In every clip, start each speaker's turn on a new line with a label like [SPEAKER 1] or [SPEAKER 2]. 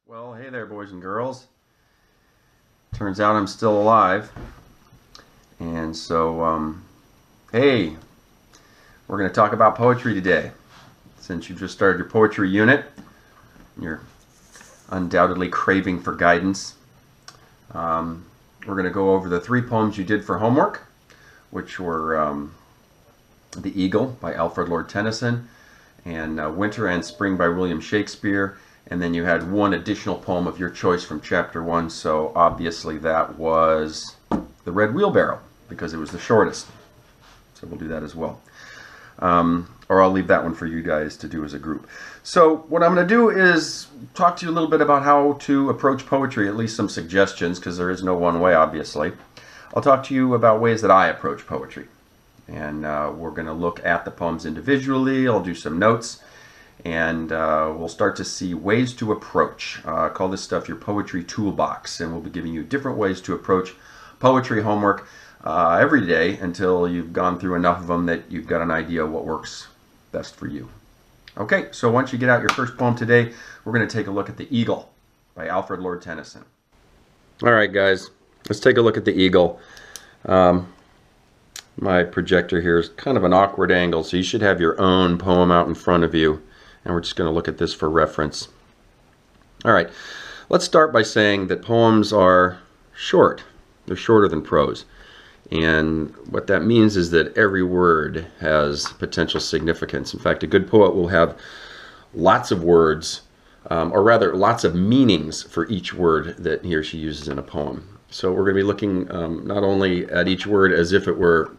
[SPEAKER 1] Well, hey there, boys and girls. Turns out I'm still alive. And so, hey, we're going to talk about poetry today. Since you've just started your poetry unit, you're undoubtedly craving for guidance. We're going to go over the 3 poems you did for homework, which were The Eagle by Alfred Lord Tennyson, and Winter and Spring by William Shakespeare. And then you had one additional poem of your choice from Chapter 1, so obviously that was The Red Wheelbarrow, because it was the shortest. So we'll do that as well. Or I'll leave that one for you guys to do as a group. So what I'm going to do is talk to you a little bit about how to approach poetry, at least some suggestions, because there is no one way, obviously. I'll talk to you about ways that I approach poetry. And we're going to look at the poems individually. I'll do some notes. And we'll start to see ways to approach. Call this stuff your poetry toolbox, and we'll be giving you different ways to approach poetry homework every day until you've gone through enough of them that you've got an idea what works best for you. Okay, so once you get out your first poem today, we're going to take a look at The Eagle by Alfred Lord Tennyson. All right, guys, let's take a look at The Eagle. My projector here is kind of an awkward angle, so you should have your own poem out in front of you. And we're just going to look at this for reference. All right, let's start by saying that poems are short. They're shorter than prose. And what that means is that every word has potential significance. In fact, a good poet will have lots of words, or rather lots of meanings for each word that he or she uses in a poem. So we're going to be looking not only at each word as if it were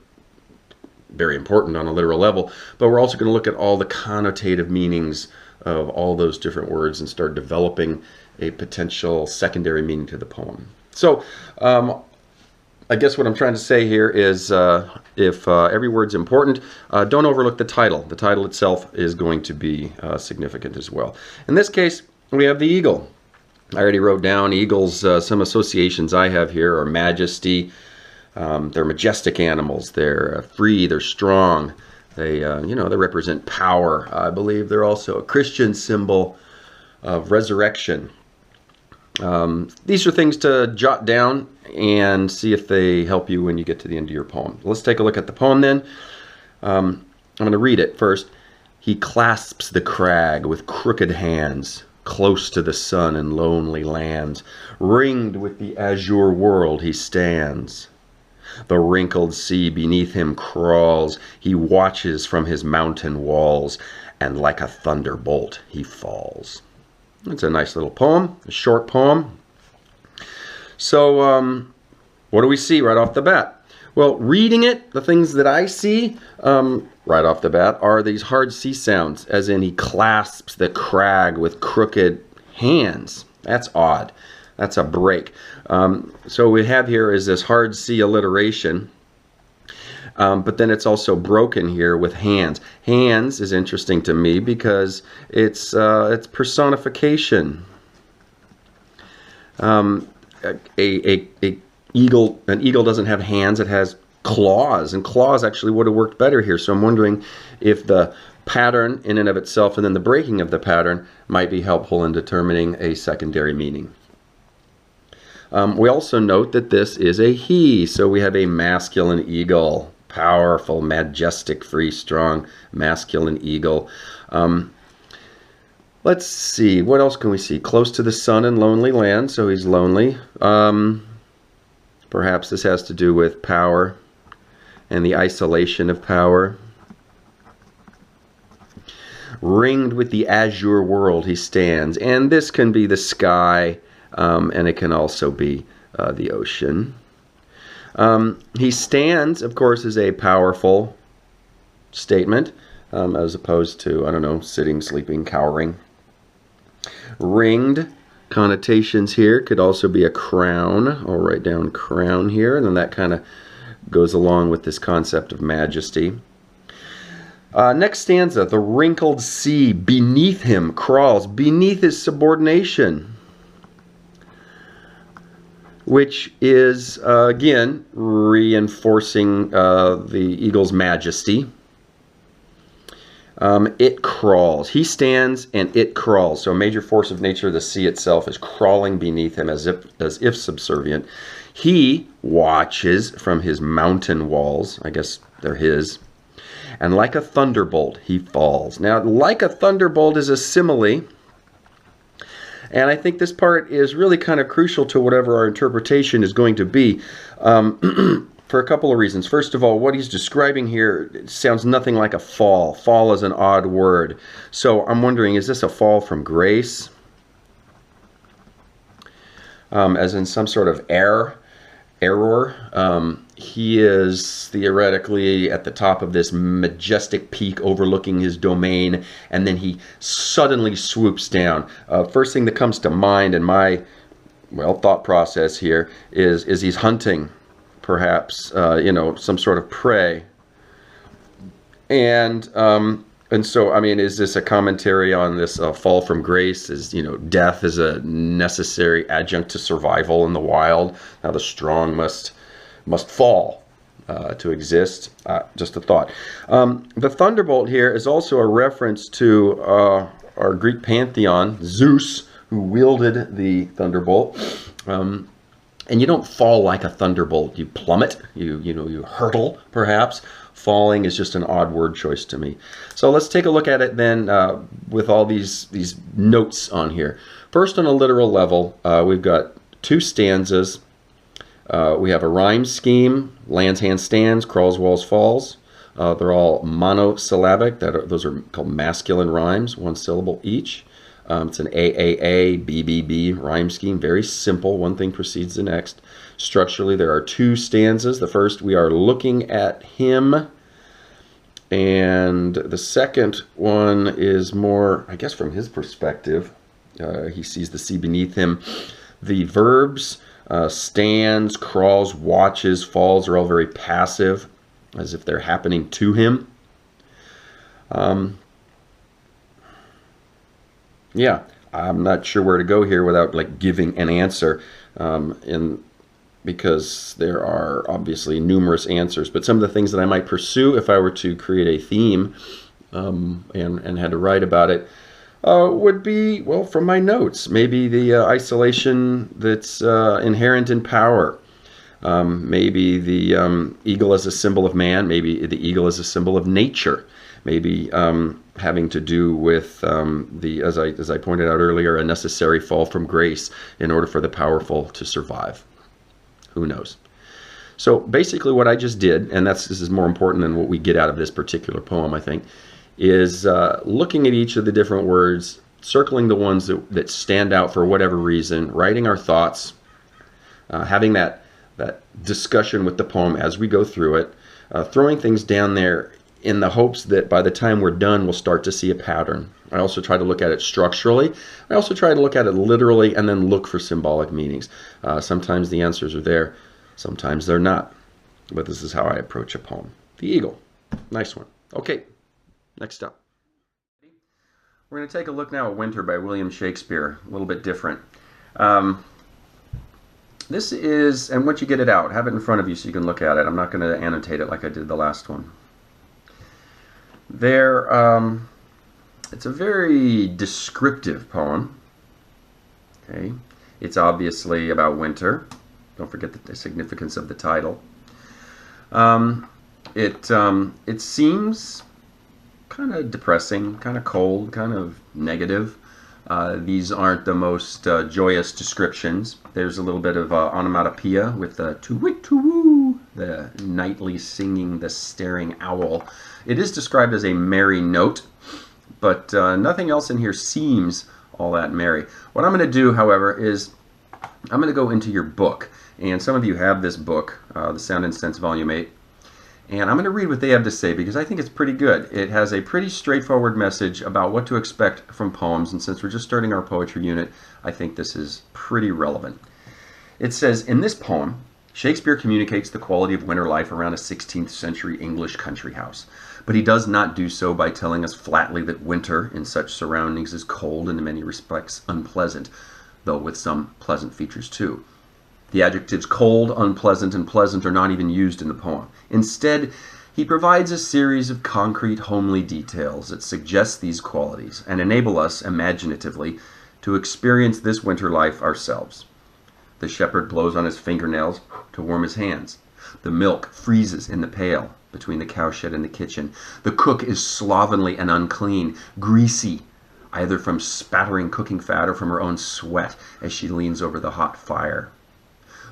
[SPEAKER 1] very important on a literal level, but we're also going to look at all the connotative meanings of all those different words and start developing a potential secondary meaning to the poem. So I guess what I'm trying to say here is if every word's important, don't overlook the title. The title itself is going to be significant as well. In this case, we have the eagle. I already wrote down eagles. Some associations I have here are majesty. They're majestic animals. They're free. They're strong. They, they represent power. I believe they're also a Christian symbol of resurrection. These are things to jot down and see if they help you when you get to the end of your poem. Let's take a look at the poem then. I'm going to read it first. He clasps the crag with crooked hands, close to the sun in lonely lands. Ringed with the azure world he stands. The wrinkled sea beneath him crawls. He watches from his mountain walls, and like a thunderbolt he falls. It's a nice little poem, a short poem. So what do we see right off the bat? Well, reading it, the things that I see right off the bat are these hard C sounds, as in he clasps the crag with crooked hands. That's odd. That's a break. So what we have here is this hard C alliteration, but then it's also broken here with hands. Hands is interesting to me because it's personification. An eagle doesn't have hands; it has claws, and claws actually would have worked better here. So I'm wondering if the pattern in and of itself, and then the breaking of the pattern, might be helpful in determining a secondary meaning. We also note that this is a he, so we have a masculine eagle, powerful, majestic, free, strong, masculine eagle. Let's see, what else can we see? Close to the sun in lonely land, so he's lonely. Perhaps this has to do with power and the isolation of power. Ringed with the azure world he stands, and this can be the sky. And it can also be the ocean. He stands, of course, is a powerful statement, as opposed to, I don't know, sitting, sleeping, cowering. Ringed, connotations here, could also be a crown. I'll write down crown here, and then that kind of goes along with this concept of majesty. Next stanza, the wrinkled sea beneath him crawls, beneath his subordination, which is, again, reinforcing the eagle's majesty. It crawls. He stands and it crawls. So a major force of nature, the sea itself, is crawling beneath him as if subservient. He watches from his mountain walls. I guess they're his. And like a thunderbolt, he falls. Now, like a thunderbolt is a simile. And I think this part is really kind of crucial to whatever our interpretation is going to be. For a couple of reasons. First of all, what he's describing here sounds nothing like a fall. Fall is an odd word. So I'm wondering, is this a fall from grace? As in some sort of error? He is theoretically at the top of this majestic peak overlooking his domain, and then he suddenly swoops down. First thing that comes to mind in my, thought process here is he's hunting. Perhaps, some sort of prey. And so, I mean, is this a commentary on this fall from grace? Is, death is a necessary adjunct to survival in the wild? Now the strong must fall to exist. Just a thought. The thunderbolt here is also a reference to our Greek pantheon, Zeus, who wielded the thunderbolt. And you don't fall like a thunderbolt. You plummet. You hurtle, perhaps. Falling is just an odd word choice to me. So let's take a look at it then with all these notes on here. First, on a literal level, we've got two stanzas. We have a rhyme scheme: lands, hands, stands, crawls, walls, falls. They're all monosyllabic. Those are called masculine rhymes, one syllable each. It's an AAA, BBB rhyme scheme. Very simple. One thing precedes the next. Structurally, there are two stanzas. The first, we are looking at him. And the second one is more, I guess, from his perspective. He sees the sea beneath him. The verbs, stands, crawls, watches, falls, are all very passive, as if they're happening to him. Yeah, I'm not sure where to go here without giving an answer, because there are obviously numerous answers. But some of the things that I might pursue if I were to create a theme and had to write about it would be, from my notes, maybe the isolation that's inherent in power. Maybe the eagle as a symbol of man. Maybe the eagle as a symbol of nature. Maybe having to do with as I pointed out earlier, a necessary fall from grace in order for the powerful to survive. Who knows? So basically what I just did, and this is more important than what we get out of this particular poem, I think, is looking at each of the different words, circling the ones that stand out for whatever reason, writing our thoughts, having that discussion with the poem as we go through it, throwing things down there in the hopes that by the time we're done, we'll start to see a pattern. I also try to look at it structurally. I also try to look at it literally and then look for symbolic meanings. Sometimes the answers are there, sometimes they're not. But this is how I approach a poem. The Eagle. Nice one. Okay, next up. We're going to take a look now at Winter by William Shakespeare. A little bit different. This is, and once you get it out, have it in front of you so you can look at it. I'm not going to annotate it like I did the last one. It's a very descriptive poem. Okay, it's obviously about winter. Don't forget the significance of the title. It seems kind of depressing, kind of cold, kind of negative. These aren't the most joyous descriptions. There's a little bit of onomatopoeia with the to-wit-to-woo, the nightly singing, the staring owl. It is described as a merry note, but nothing else in here seems all that merry. What I'm going to do, however, is I'm going to go into your book, and some of you have this book, The Sound and Sense Volume 8, and I'm going to read what they have to say because I think it's pretty good. It has a pretty straightforward message about what to expect from poems, and since we're just starting our poetry unit, I think this is pretty relevant. It says, in this poem, Shakespeare communicates the quality of winter life around a 16th century English country house. But he does not do so by telling us flatly that winter in such surroundings is cold and in many respects unpleasant, though with some pleasant features too. The adjectives cold, unpleasant, and pleasant are not even used in the poem. Instead, He provides a series of concrete, homely details that suggest these qualities and enable us, imaginatively, to experience this winter life ourselves. The shepherd blows on his fingernails to warm his hands. The milk freezes in the pail between the cowshed and the kitchen. The cook is slovenly and unclean, greasy, either from spattering cooking fat or from her own sweat as she leans over the hot fire.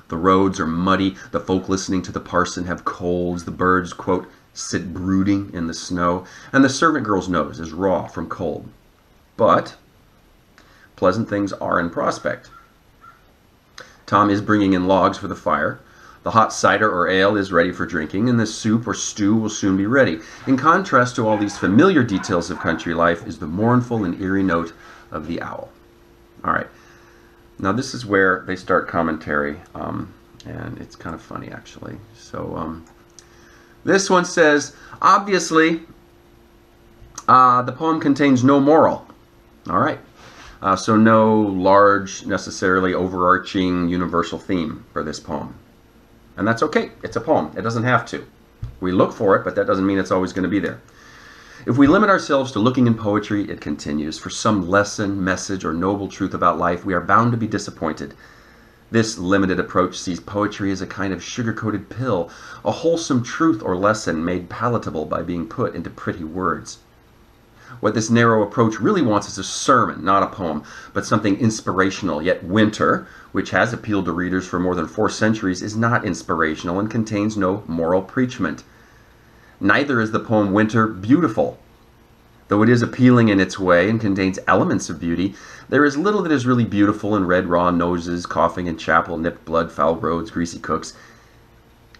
[SPEAKER 1] The roads are muddy. The folk listening to the parson have colds. The birds, quote, sit brooding in the snow. And the servant girl's nose is raw from cold. But pleasant things are in prospect. Tom is bringing in logs for the fire. The hot cider or ale is ready for drinking, and the soup or stew will soon be ready. In contrast to all these familiar details of country life is the mournful and eerie note of the owl. All right. Now this is where they start commentary, and it's kind of funny actually. So this one says, obviously, the poem contains no moral. All right. So no large, necessarily overarching universal theme for this poem. And that's okay. It's a poem. It doesn't have to. We look for it, but that doesn't mean it's always going to be there. If we limit ourselves to looking in poetry, it continues, for some lesson, message, or noble truth about life, we are bound to be disappointed. This limited approach sees poetry as a kind of sugar-coated pill, a wholesome truth or lesson made palatable by being put into pretty words. What this narrow approach really wants is a sermon, not a poem, but something inspirational. Yet Winter, which has appealed to readers for more than 4 centuries, is not inspirational and contains no moral preachment. Neither is the poem Winter beautiful. Though it is appealing in its way and contains elements of beauty, there is little that is really beautiful in red raw noses, coughing in chapel, nipped blood, foul roads, greasy cooks.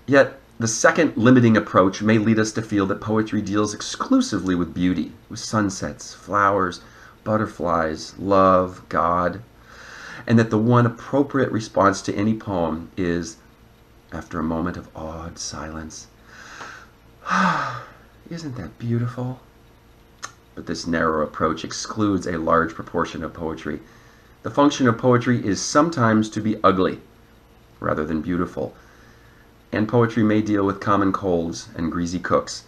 [SPEAKER 1] Yet the second limiting approach may lead us to feel that poetry deals exclusively with beauty, with sunsets, flowers, butterflies, love, God, and that the one appropriate response to any poem is, after a moment of awed silence, isn't that beautiful? But this narrow approach excludes a large proportion of poetry. The function of poetry is sometimes to be ugly rather than beautiful. And poetry may deal with common colds and greasy cooks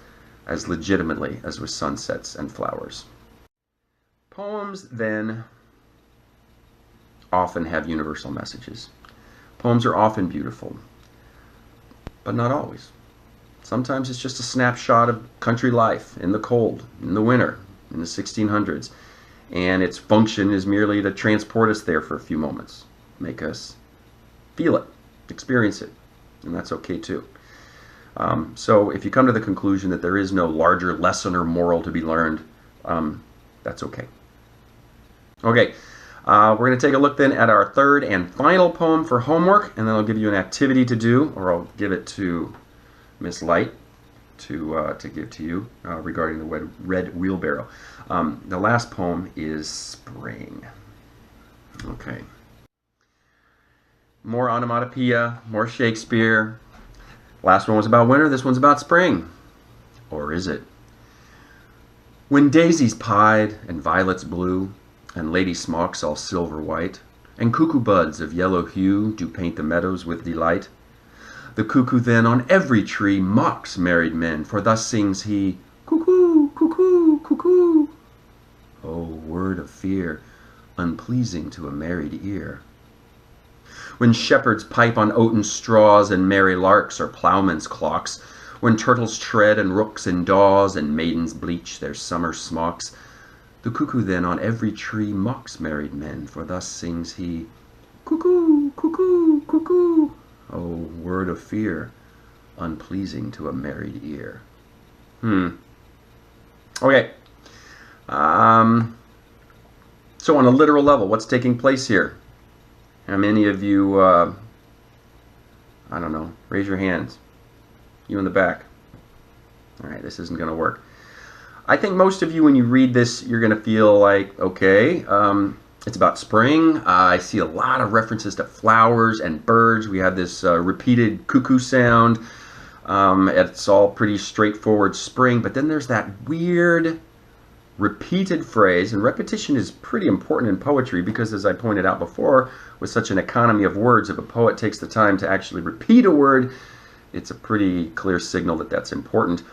[SPEAKER 1] as legitimately as with sunsets and flowers. Poems, then, often have universal messages. Poems are often beautiful, but not always. Sometimes it's just a snapshot of country life in the cold, in the winter, in the 1600s, and its function is merely to transport us there for a few moments, make us feel it, experience it. And that's okay too. So if you come to the conclusion that there is no larger lesson or moral to be learned, that's okay. Okay, we're going to take a look then at our third and final poem for homework, and then I'll give you an activity to do, or I'll give it to Miss Light to give to you regarding the red wheelbarrow. The last poem is Spring. Okay. More onomatopoeia, more Shakespeare. Last one was about winter, this one's about spring. Or is it? When daisies pied and violets blue, and lady smocks all silver white, and cuckoo buds of yellow hue do paint the meadows with delight, the cuckoo then on every tree mocks married men, for thus sings he, cuckoo, cuckoo, cuckoo. Oh, word of fear, unpleasing to a married ear. When shepherds pipe on oaten straws, and merry larks are ploughmen's clocks, when turtles tread and rooks in daws, and maidens bleach their summer smocks, the cuckoo then on every tree mocks married men, for thus sings he, cuckoo, cuckoo, cuckoo. Oh, word of fear, unpleasing to a married ear. Okay. So on a literal level, what's taking place here? How many of you, I don't know, raise your hands. You in the back. All right, this isn't going to work. I think most of you, when you read this, you're going to feel like, okay, it's about spring. I see a lot of references to flowers and birds. We have this repeated cuckoo sound. It's all pretty straightforward spring, but then there's that weird repeated phrase, and repetition is pretty important in poetry because, as I pointed out before, with such an economy of words, if a poet takes the time to actually repeat a word, it's a pretty clear signal that that's important.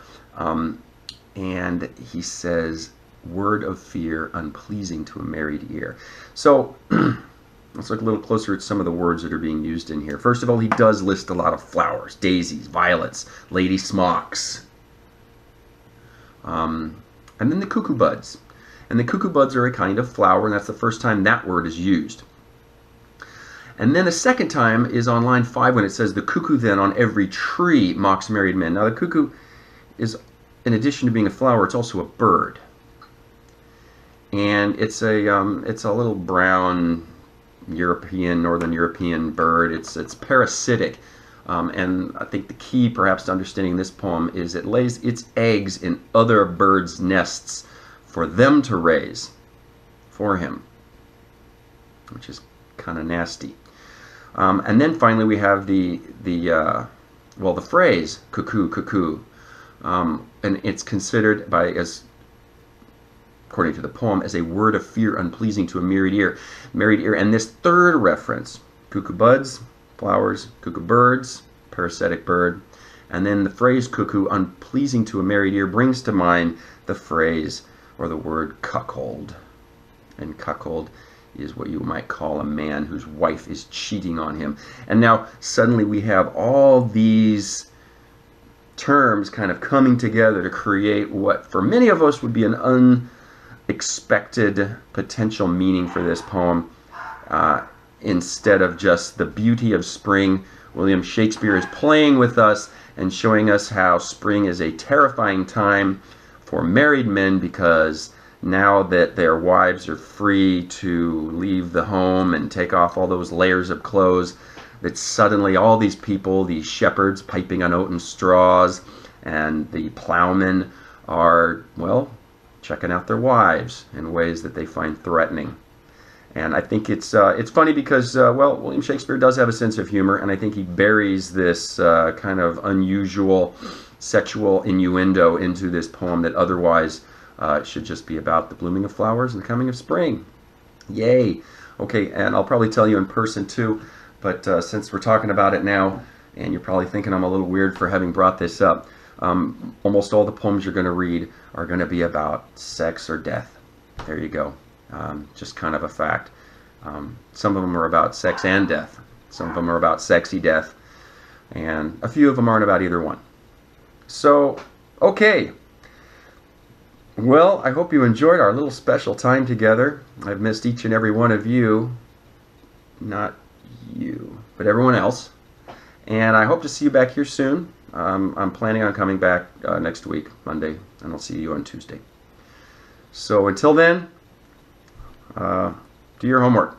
[SPEAKER 1] And he says, word of fear unpleasing to a married ear. So let's look a little closer at some of the words that are being used in here. First of all, he does list a lot of flowers: daisies, violets, lady smocks, and then the cuckoo buds. And the cuckoo buds are a kind of flower, and that's the first time that word is used. And then a second time is on line 5 when it says, the cuckoo then on every tree mocks married men. Now the cuckoo is, in addition to being a flower, it's also a bird. And it's a little brown Northern European bird. It's parasitic. And I think the key perhaps to understanding this poem is it lays its eggs in other birds' nests for them to raise for him, which is kind of nasty. And then finally we have the phrase cuckoo, cuckoo, and it's considered according to the poem, as a word of fear unpleasing to a married ear. And this third reference, cuckoo buds, flowers, cuckoo birds, parasitic bird, and then the phrase cuckoo unpleasing to a married ear brings to mind the phrase or the word cuckold. And cuckold is what you might call a man whose wife is cheating on him. And now suddenly we have all these terms kind of coming together to create what for many of us would be an unexpected potential meaning for this poem. Instead of just the beauty of spring, William Shakespeare is playing with us and showing us how spring is a terrifying time for married men, because now that their wives are free to leave the home and take off all those layers of clothes, that suddenly all these people, these shepherds piping on oaten straws, and the plowmen are, well, checking out their wives in ways that they find threatening. And I think it's funny because, William Shakespeare does have a sense of humor, and I think he buries this kind of unusual sexual innuendo into this poem that otherwise should just be about the blooming of flowers and the coming of spring. Yay! Okay, and I'll probably tell you in person too, but since we're talking about it now, and you're probably thinking I'm a little weird for having brought this up, almost all the poems you're going to read are going to be about sex or death. There you go. Just kind of a fact. Some of them are about sex and death. Some of them are about sexy death. And a few of them aren't about either one. So, okay. Well, I hope you enjoyed our little special time together. I've missed each and every one of you. Not you, but everyone else. And I hope to see you back here soon. I'm planning on coming back next week, Monday, and I'll see you on Tuesday. So until then, do your homework.